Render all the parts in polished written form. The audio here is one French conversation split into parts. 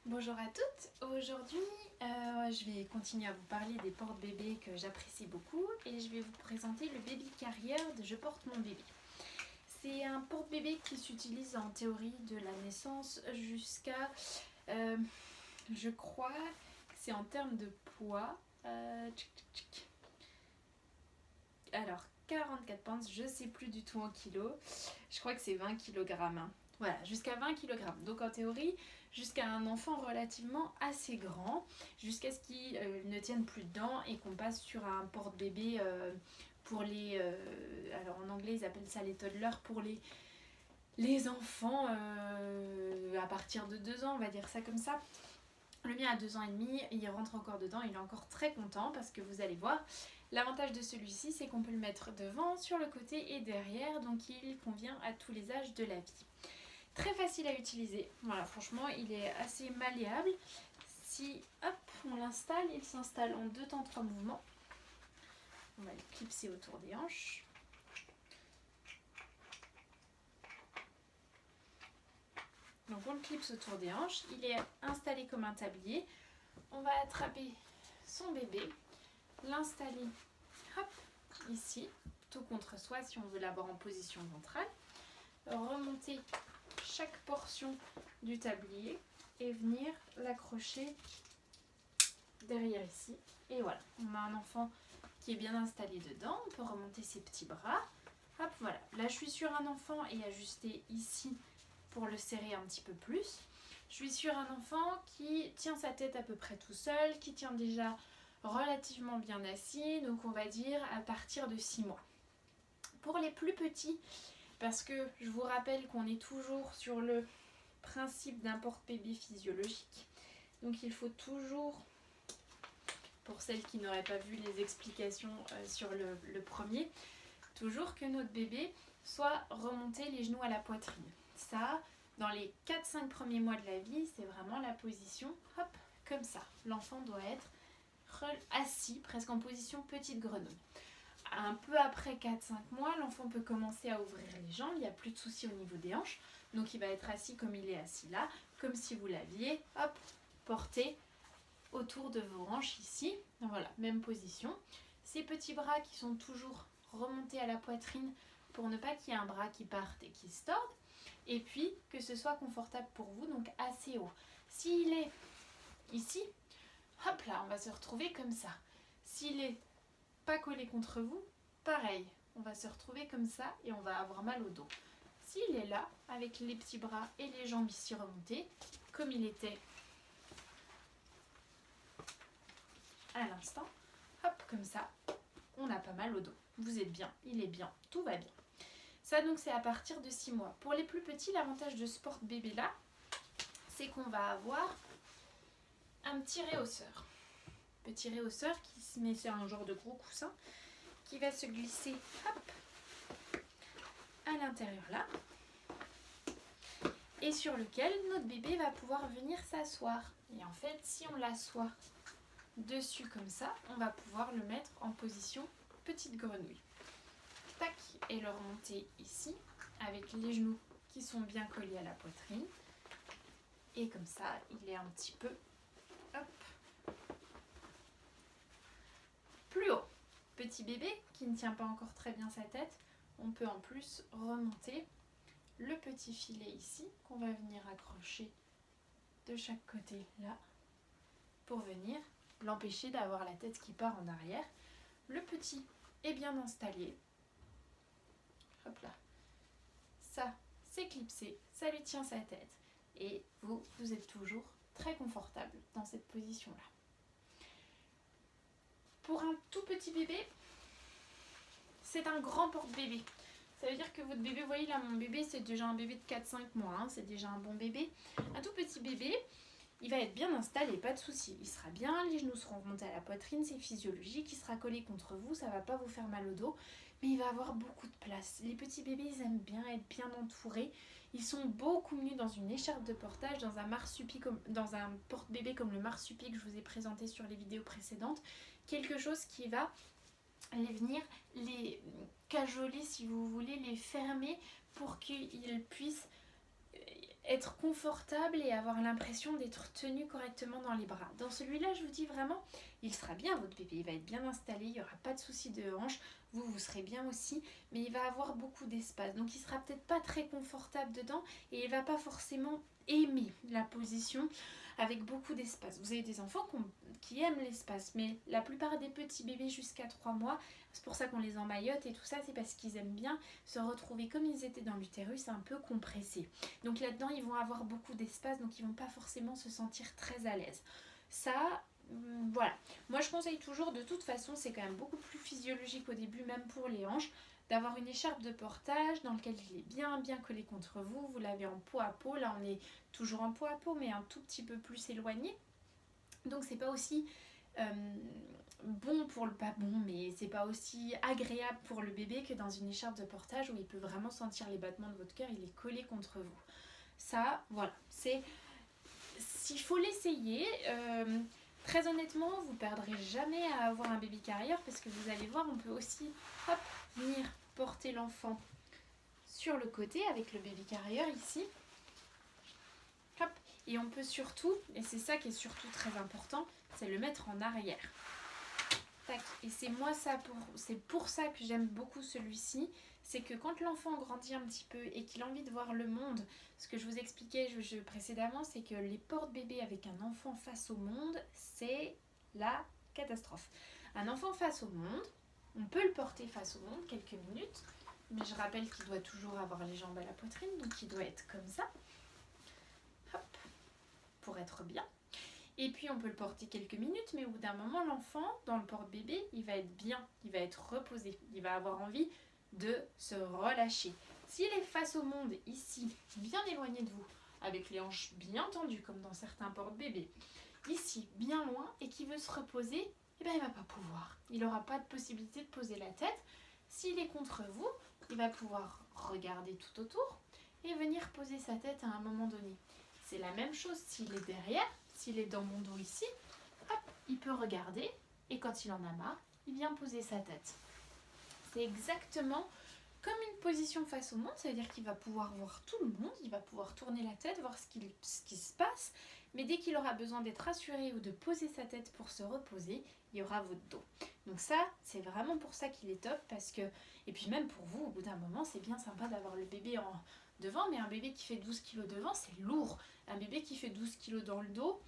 Bonjour à toutes, aujourd'hui je vais continuer à vous parler des porte-bébés que j'apprécie beaucoup et je vais vous présenter le baby carrier de Je porte mon bébé. C'est un porte-bébé qui s'utilise en théorie de la naissance jusqu'à, je crois que c'est en termes de poids, alors 44 pounds, je sais plus du tout en kilos, je crois que c'est 20 kg. Voilà, jusqu'à 20 kg. Donc en théorie, jusqu'à un enfant relativement assez grand, jusqu'à ce qu'il ne tienne plus dedans et qu'on passe sur un porte-bébé pour les... alors en anglais, ils appellent ça les toddlers, pour les enfants à partir de 2 ans, on va dire ça comme ça. Le mien a 2 ans et demi, il rentre encore dedans, il est encore très content parce que vous allez voir, l'avantage de celui-ci c'est qu'on peut le mettre devant, sur le côté et derrière, donc il convient à tous les âges de la vie. Très facile à utiliser, voilà, franchement il est assez malléable. Si hop, on l'installe, il s'installe en 2 temps 3 mouvements. On va le clipser autour des hanches. Donc on le clipse autour des hanches, il est installé comme un tablier. On va attraper son bébé, l'installer hop, ici, tout contre soi si on veut l'avoir en position ventrale. Remonter chaque portion du tablier et venir l'accrocher derrière ici. Et voilà, on a un enfant qui est bien installé dedans. On peut remonter ses petits bras. Hop, voilà. Là, je suis sur un enfant et ajusté ici pour le serrer un petit peu plus. Je suis sur un enfant qui tient sa tête à peu près tout seul, qui tient déjà relativement bien assis, donc on va dire à partir de 6 mois. Pour les plus petits, parce que je vous rappelle qu'on est toujours sur le principe d'un porte-bébé physiologique, donc il faut toujours, pour celles qui n'auraient pas vu les explications sur le premier, toujours que notre bébé soit remonté les genoux à la poitrine. Ça, dans les 4-5 premiers mois de la vie, c'est vraiment la position, hop, comme ça. L'enfant doit être assis, presque en position petite grenouille. Un peu après 4-5 mois, l'enfant peut commencer à ouvrir les jambes, il n'y a plus de soucis au niveau des hanches. Donc il va être assis comme il est assis là, comme si vous l'aviez, hop, porté autour de vos hanches ici. Donc voilà, même position. Ces petits bras qui sont toujours remontés à la poitrine pour ne pas qu'il y ait un bras qui parte et qui se torde. Et puis que ce soit confortable pour vous, donc assez haut. S'il est ici, hop là, on va se retrouver comme ça. S'il est pas collé contre vous, pareil, on va se retrouver comme ça et on va avoir mal au dos. S'il est là, avec les petits bras et les jambes ici remontées, comme il était à l'instant, hop, comme ça, on a pas mal au dos. Vous êtes bien, il est bien, tout va bien. Ça donc c'est à partir de 6 mois. Pour les plus petits, l'avantage de ce porte-bébé là, c'est qu'on va avoir un petit réhausseur. Petit réhausseur qui se met sur un genre de gros coussin qui va se glisser hop, à l'intérieur là et sur lequel notre bébé va pouvoir venir s'asseoir. Et en fait, si on l'assoit dessus comme ça, on va pouvoir le mettre en position petite grenouille. Tac, et le remonter ici avec les genoux qui sont bien collés à la poitrine. Et comme ça, il est un petit peu hop, plus haut. Petit bébé qui ne tient pas encore très bien sa tête, on peut en plus remonter le petit filet ici qu'on va venir accrocher de chaque côté là pour venir l'empêcher d'avoir la tête qui part en arrière. Le petit est bien installé. Hop là. Ça, c'est clipsé, ça lui tient sa tête. Et vous êtes toujours très confortable dans cette position-là. Pour un tout petit bébé, c'est un grand porte-bébé. Ça veut dire que votre bébé, vous voyez là, mon bébé, c'est déjà un bébé de 4-5 mois, hein, c'est déjà un bon bébé. Un tout petit bébé, il va être bien installé, pas de souci. Il sera bien, les genoux seront remontés à la poitrine, c'est physiologique, il sera collé contre vous, ça va pas vous faire mal au dos, mais il va avoir beaucoup de place. Les petits bébés, ils aiment bien être bien entourés. Ils sont beaucoup mieux dans une écharpe de portage, dans un marsupi, dans un porte-bébé comme le marsupi que je vous ai présenté sur les vidéos précédentes. Quelque chose qui va venir les cajoler, si vous voulez, les fermer pour qu'ils puissent être confortable et avoir l'impression d'être tenu correctement dans les bras. Dans celui-là, je vous dis vraiment, il sera bien votre bébé, il va être bien installé, il n'y aura pas de souci de hanche, vous serez bien aussi, mais il va avoir beaucoup d'espace. Donc il sera peut-être pas très confortable dedans et il va pas forcément aimer la position avec beaucoup d'espace. Vous avez des enfants qui aiment l'espace, mais la plupart des petits bébés jusqu'à 3 mois, c'est pour ça qu'on les emmaillote et tout ça, c'est parce qu'ils aiment bien se retrouver comme ils étaient dans l'utérus, un peu compressés. Donc là-dedans, ils vont avoir beaucoup d'espace, donc ils vont pas forcément se sentir très à l'aise. Ça, voilà. Moi, je conseille toujours, de toute façon, c'est quand même beaucoup plus physiologique au début, même pour les hanches, d'avoir une écharpe de portage dans lequel il est bien collé contre vous. Vous l'avez en peau à peau. Là, on est toujours en peau à peau, mais un tout petit peu plus éloigné. Donc, c'est pas aussi bon pour le pas bon, mais c'est pas aussi agréable pour le bébé que dans une écharpe de portage où il peut vraiment sentir les battements de votre cœur. Il est collé contre vous. Ça, voilà, c'est... S'il faut l'essayer, très honnêtement, vous ne perdrez jamais à avoir un baby carrier parce que vous allez voir, on peut aussi venir porter l'enfant sur le côté avec le baby carrier ici. Hop. Et on peut surtout, et c'est ça qui est surtout très important, c'est le mettre en arrière. Tac. Et c'est pour ça que j'aime beaucoup celui-ci. C'est que quand l'enfant grandit un petit peu et qu'il a envie de voir le monde, ce que je vous expliquais précédemment, c'est que les porte-bébés avec un enfant face au monde, c'est la catastrophe. Un enfant face au monde, on peut le porter face au monde quelques minutes, mais je rappelle qu'il doit toujours avoir les jambes à la poitrine, donc il doit être comme ça, hop, pour être bien. Et puis on peut le porter quelques minutes, mais au bout d'un moment, l'enfant, dans le porte-bébé, il va être bien, il va être reposé, il va avoir envie de se relâcher. S'il est face au monde, ici, bien éloigné de vous, avec les hanches bien tendues, comme dans certains porte-bébés, ici, bien loin, et qu'il veut se reposer, eh bien, il ne va pas pouvoir. Il n'aura pas de possibilité de poser la tête. S'il est contre vous, il va pouvoir regarder tout autour et venir poser sa tête à un moment donné. C'est la même chose s'il est derrière. S'il est dans mon dos ici, hop, il peut regarder et quand il en a marre, il vient poser sa tête. C'est exactement comme une position face au monde, ça veut dire qu'il va pouvoir voir tout le monde, il va pouvoir tourner la tête, voir ce qui se passe, mais dès qu'il aura besoin d'être rassuré ou de poser sa tête pour se reposer, il y aura votre dos. Donc ça, c'est vraiment pour ça qu'il est top, parce que, et puis même pour vous, au bout d'un moment, c'est bien sympa d'avoir le bébé devant, mais un bébé qui fait 12 kg devant, c'est lourd. Un bébé qui fait 12 kg dans le dos,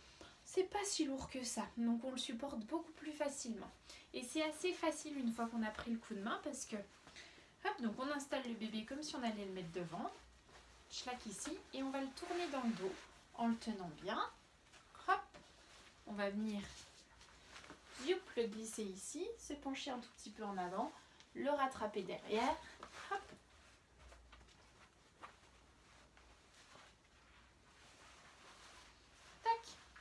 c'est pas si lourd que ça, donc on le supporte beaucoup plus facilement. Et c'est assez facile une fois qu'on a pris le coup de main parce que, hop, donc on installe le bébé comme si on allait le mettre devant, schlac ici, et on va le tourner dans le dos en le tenant bien. Hop, on va venir le glisser ici, se pencher un tout petit peu en avant, le rattraper derrière, hop.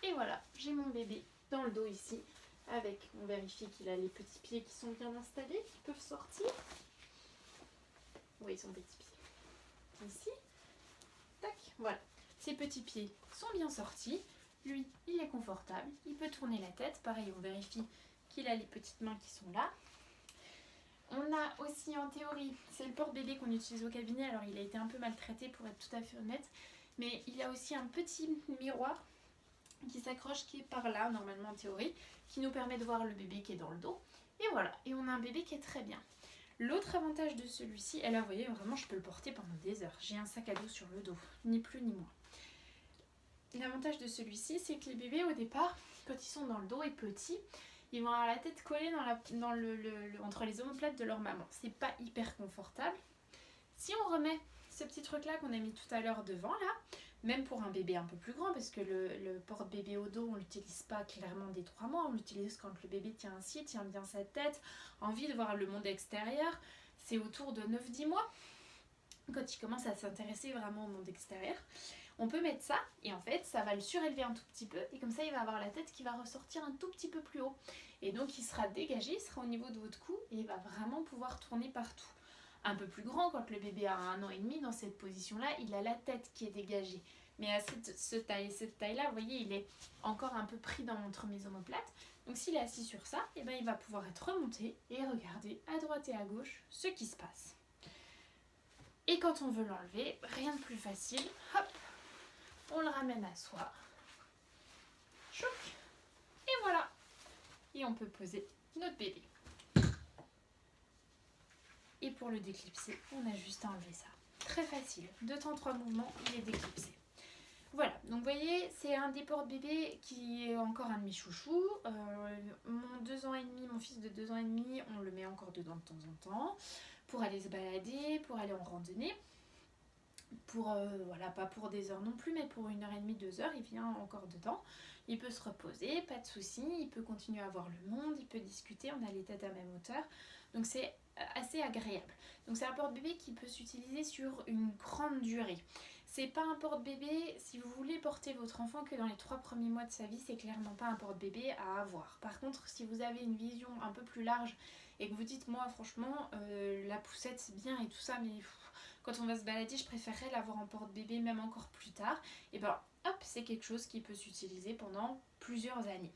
Et voilà, j'ai mon bébé dans le dos ici, avec, on vérifie qu'il a les petits pieds qui sont bien installés, qui peuvent sortir. Oui, son petit pied. Ici, tac, voilà. Ses petits pieds sont bien sortis. Lui, il est confortable, il peut tourner la tête. Pareil, on vérifie qu'il a les petites mains qui sont là. On a aussi en théorie, c'est le porte-bébé qu'on utilise au cabinet, alors il a été un peu maltraité pour être tout à fait honnête, mais il a aussi un petit miroir qui s'accroche, qui est par là normalement en théorie, qui nous permet de voir le bébé qui est dans le dos. Et voilà, et on a un bébé qui est très bien. L'autre avantage de celui-ci, et là vous voyez vraiment je peux le porter pendant des heures, j'ai un sac à dos sur le dos, ni plus ni moins. L'avantage de celui-ci, c'est que les bébés au départ, quand ils sont dans le dos et petits, ils vont avoir la tête collée entre les omoplates de leur maman. C'est pas hyper confortable. Si on remet ce petit truc là qu'on a mis tout à l'heure devant là, même pour un bébé un peu plus grand, parce que le porte-bébé au dos, on l'utilise pas clairement dès 3 mois, on l'utilise quand le bébé tient ainsi, tient bien sa tête, envie de voir le monde extérieur, c'est autour de 9-10 mois, quand il commence à s'intéresser vraiment au monde extérieur. On peut mettre ça, et en fait, ça va le surélever un tout petit peu, et comme ça, il va avoir la tête qui va ressortir un tout petit peu plus haut. Et donc, il sera dégagé, il sera au niveau de votre cou, et il va vraiment pouvoir tourner partout. Un peu plus grand, quand le bébé a 1 an et demi, dans cette position-là, il a la tête qui est dégagée. Mais à cette taille-là, vous voyez, il est encore un peu pris entre mes omoplates. Donc s'il est assis sur ça, eh ben, il va pouvoir être remonté et regarder à droite et à gauche ce qui se passe. Et quand on veut l'enlever, rien de plus facile. Hop, On le ramène à soi. Chouc. Et voilà. Et on peut poser notre bébé. Et pour le déclipser, on a juste à enlever ça. Très facile. 2 temps 3 mouvements, il est déclipsé. Voilà, donc vous voyez, c'est un des porte-bébés qui est encore un de mes chouchous. Mon 2 ans et demi, mon fils de 2 ans et demi, on le met encore dedans de temps en temps pour aller se balader, pour aller en randonnée. Voilà, pas pour des heures non plus, mais pour 1h30, 2 heures, il vient encore dedans. Il peut se reposer, pas de souci, il peut continuer à voir le monde, il peut discuter, on a les têtes à même hauteur. Donc c'est assez agréable. Donc c'est un porte-bébé qui peut s'utiliser sur une grande durée. C'est pas un porte-bébé, si vous voulez porter votre enfant que dans les 3 premiers mois de sa vie, c'est clairement pas un porte-bébé à avoir. Par contre, si vous avez une vision un peu plus large et que vous dites, moi franchement, la poussette c'est bien et tout ça, mais quand on va se balader, je préférerais l'avoir en porte-bébé même encore plus tard. Et ben hop, c'est quelque chose qui peut s'utiliser pendant plusieurs années.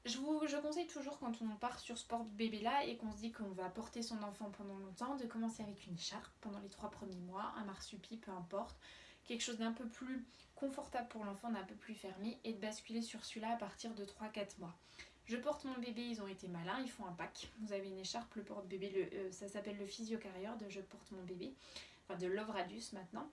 Je conseille toujours quand on part sur ce porte-bébé là et qu'on se dit qu'on va porter son enfant pendant longtemps, de commencer avec une écharpe pendant les 3 premiers mois, un marsupi, peu importe, quelque chose d'un peu plus confortable pour l'enfant, d'un peu plus fermé, et de basculer sur celui-là à partir de 3-4 mois. Je porte mon bébé, ils ont été malins, ils font un pack. Vous avez une écharpe, le porte-bébé, ça s'appelle le Physio Carrier de Je porte mon bébé, enfin de Love Radius maintenant.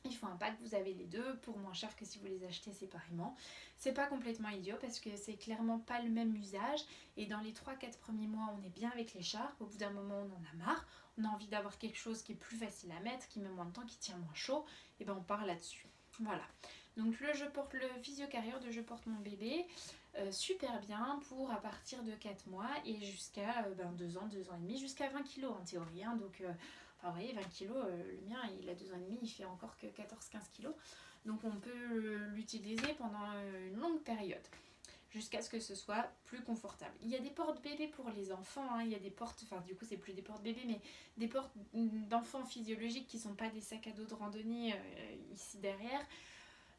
Ils font un pack, vous avez les deux pour moins cher que si vous les achetez séparément. C'est pas complètement idiot parce que c'est clairement pas le même usage. Et dans les 3-4 premiers mois, on est bien avec l'écharpe. Au bout d'un moment, on en a marre. On a envie d'avoir quelque chose qui est plus facile à mettre, qui met moins de temps, qui tient moins chaud. Et ben on part là-dessus. Voilà. Donc je porte le Physio Carrier de Je porte mon bébé. Super bien pour à partir de 4 mois et jusqu'à 2 ans, 2 ans et demi, jusqu'à 20 kg en théorie. Hein, donc enfin, vous voyez, 20 kg, le mien, il a 2 ans et demi, il fait encore que 14-15 kg. Donc on peut l'utiliser pendant une longue période, jusqu'à ce que ce soit plus confortable. Il y a des portes-bébés pour les enfants, hein, il y a des portes, enfin du coup c'est plus des portes-bébés, mais des portes d'enfants physiologiques qui ne sont pas des sacs à dos de randonnée ici derrière.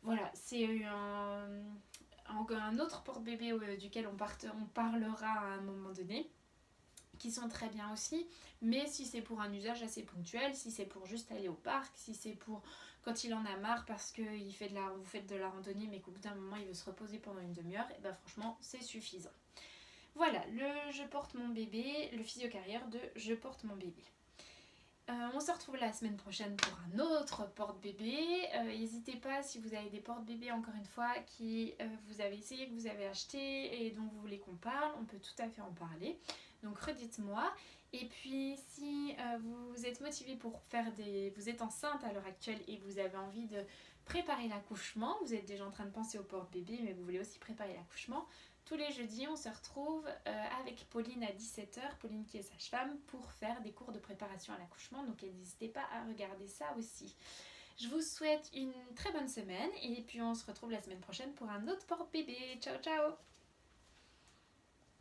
Voilà, c'est un autre porte-bébé duquel on parlera à un moment donné, qui sont très bien aussi, mais si c'est pour un usage assez ponctuel, si c'est pour juste aller au parc, si c'est pour quand il en a marre parce que vous faites de la randonnée mais qu'au bout d'un moment il veut se reposer pendant une demi-heure, et ben franchement c'est suffisant. Voilà, Je porte mon bébé, le Physio Carrier de Je porte mon bébé. On se retrouve la semaine prochaine pour un autre porte-bébé. N'hésitez pas, si vous avez des porte-bébés encore une fois qui vous avez essayé, que vous avez acheté et dont vous voulez qu'on parle, on peut tout à fait en parler. Donc redites-moi. Et puis si vous êtes motivé pour vous êtes enceinte à l'heure actuelle et vous avez envie de préparer l'accouchement, vous êtes déjà en train de penser au porte-bébé mais vous voulez aussi préparer l'accouchement, tous les jeudis, on se retrouve avec Pauline à 17h, Pauline qui est sage-femme, pour faire des cours de préparation à l'accouchement. Donc n'hésitez pas à regarder ça aussi. Je vous souhaite une très bonne semaine et puis on se retrouve la semaine prochaine pour un autre porte-bébé. Ciao ciao!